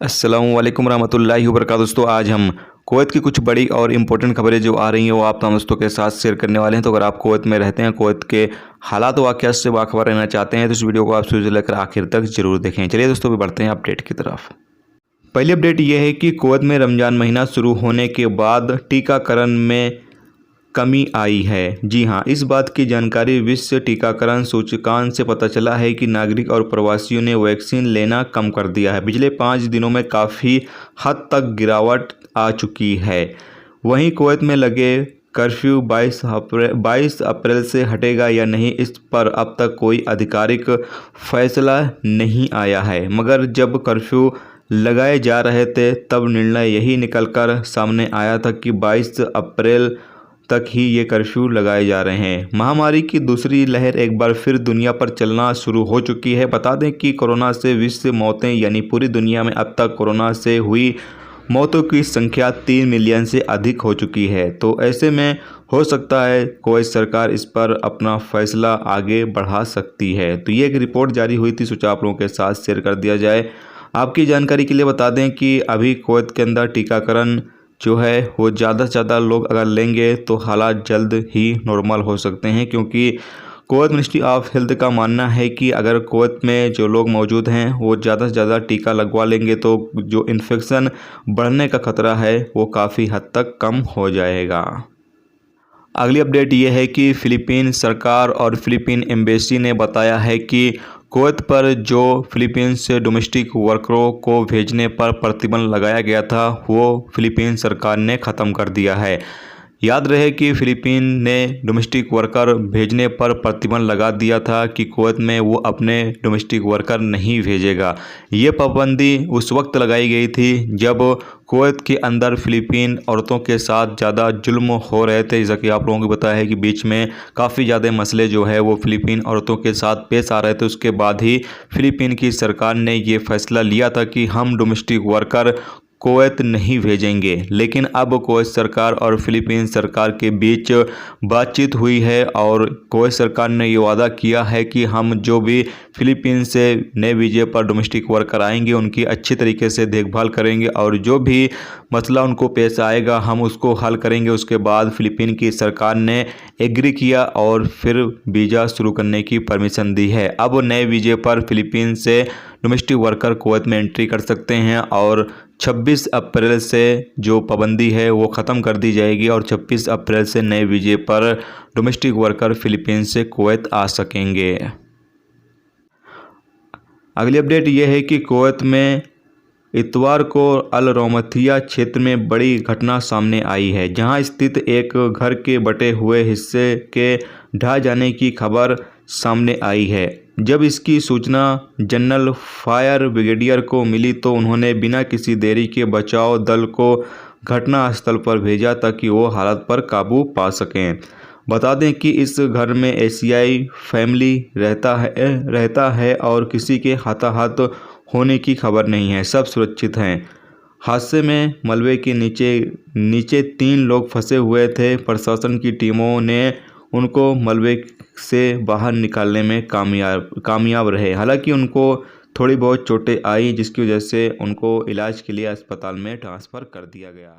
अस्सलामु अलैकुम रहमतुल्लाहि व बरकातुहू। दोस्तों आज हम कुवैत की कुछ बड़ी और इम्पोर्टेंट खबरें जो आ रही हैं वो आप तमाम दोस्तों के साथ शेयर करने वाले हैं। तो अगर आप कुवैत में रहते हैं, कुवैत के हालात वाक़यात से बाखबर रहना चाहते हैं तो इस वीडियो को आप शुरू से लेकर आखिर तक जरूर देखें। चलिए दोस्तों भी बढ़ते हैं अपडेट की तरफ। पहली अपडेट ये है कि कुवैत में रमज़ान महीना शुरू होने के बाद टीकाकरण में कमी आई है। जी हां, इस बात की जानकारी विश्व टीकाकरण सूचकांक से पता चला है कि नागरिक और प्रवासियों ने वैक्सीन लेना कम कर दिया है। पिछले 5 दिनों में काफ़ी हद तक गिरावट आ चुकी है। वहीं कुवैत में लगे कर्फ्यू 22 अप्रैल से हटेगा या नहीं, इस पर अब तक कोई आधिकारिक फैसला नहीं आया है। मगर जब कर्फ्यू लगाए जा रहे थे तब निर्णय यही निकलकर सामने आया था कि 22 अप्रैल तक ही ये कर्फ्यू लगाए जा रहे हैं। महामारी की दूसरी लहर एक बार फिर दुनिया पर चलना शुरू हो चुकी है। बता दें कि कोरोना से विश्व मौतें यानी पूरी दुनिया में अब तक कोरोना से हुई मौतों की संख्या 3 मिलियन से अधिक हो चुकी है। तो ऐसे में हो सकता है कुवैत सरकार इस पर अपना फैसला आगे बढ़ा सकती है। तो ये एक रिपोर्ट जारी हुई थी, सोचा आप लोगों के साथ शेयर कर दिया जाए। आपकी जानकारी के लिए बता दें कि अभी कुवैत के अंदर टीकाकरण जो है वो ज़्यादा से ज़्यादा लोग अगर लेंगे तो हालात जल्द ही नॉर्मल हो सकते हैं, क्योंकि कुवैत मिनिस्ट्री ऑफ हेल्थ का मानना है कि अगर कुवैत में जो लोग मौजूद हैं वो ज़्यादा से ज़्यादा टीका लगवा लेंगे तो जो इन्फेक्शन बढ़ने का खतरा है वो काफ़ी हद तक कम हो जाएगा। अगली अपडेट ये है कि फ़िलीपीन सरकार और फ़िलीपीन एम्बेसी ने बताया है कि कुवैत पर जो फ़िलीपींस से डोमेस्टिक वर्करों को भेजने पर प्रतिबंध लगाया गया था वो फ़िलीपीन सरकार ने ख़त्म कर दिया है। याद रहे कि फ़िलीपीन ने डोमेस्टिक वर्कर भेजने पर प्रतिबंध लगा दिया था कि कुवैत में वो अपने डोमेस्टिक वर्कर नहीं भेजेगा। ये पाबंदी उस वक्त लगाई गई थी जब कुवैत के अंदर फ़िलीपीन औरतों के साथ ज़्यादा जुल्म हो रहे थे। जैसा कि आप लोगों को पता है कि बीच में काफ़ी ज़्यादा मसले जो है वो फ़िलीपीन औरतों के साथ पेश आ रहे थे। उसके बाद ही फ़िलीपीन की सरकार ने ये फैसला लिया था कि हम डोमेस्टिक वर्कर कुवैत नहीं भेजेंगे। लेकिन अब कुवैत सरकार और फ़िलीपीन सरकार के बीच बातचीत हुई है और कुवैत सरकार ने ये वादा किया है कि हम जो भी फ़िलीपीन से नए वीज़े पर डोमेस्टिक वर्कर आएंगे उनकी अच्छी तरीके से देखभाल करेंगे और जो भी मसला उनको पेश आएगा हम उसको हल करेंगे। उसके बाद फ़िलीपीन की सरकार ने एग्री किया और फिर वीज़ा शुरू करने की परमिशन दी है। अब नए वीज़े पर फ़िलीपीन से डोमेस्टिक वर्कर कुवैत में एंट्री कर सकते हैं और 26 अप्रैल से जो पाबंदी है वो ख़त्म कर दी जाएगी और 26 अप्रैल से नए वीज़े पर डोमेस्टिक वर्कर फ़िलीपीन से कुवैत आ सकेंगे। अगली अपडेट ये है कि कुवैत में इतवार को अल रौमथिया क्षेत्र में बड़ी घटना सामने आई है, जहां स्थित एक घर के बटे हुए हिस्से के ढह जाने की खबर सामने आई है। जब इसकी सूचना जनरल फायर ब्रिगेडियर को मिली तो उन्होंने बिना किसी देरी के बचाव दल को घटनास्थल पर भेजा ताकि वो हालत पर काबू पा सकें। बता दें कि इस घर में एशियाई फैमिली रहता है और किसी के हताहत होने की खबर नहीं है, सब सुरक्षित हैं। हादसे में मलबे के नीचे 3 लोग फंसे हुए थे। प्रशासन की टीमों ने उनको मलबे से बाहर निकालने में कामयाब रहे। हालांकि उनको थोड़ी बहुत चोटें आई जिसकी वजह से उनको इलाज के लिए अस्पताल में ट्रांसफ़र कर दिया गया।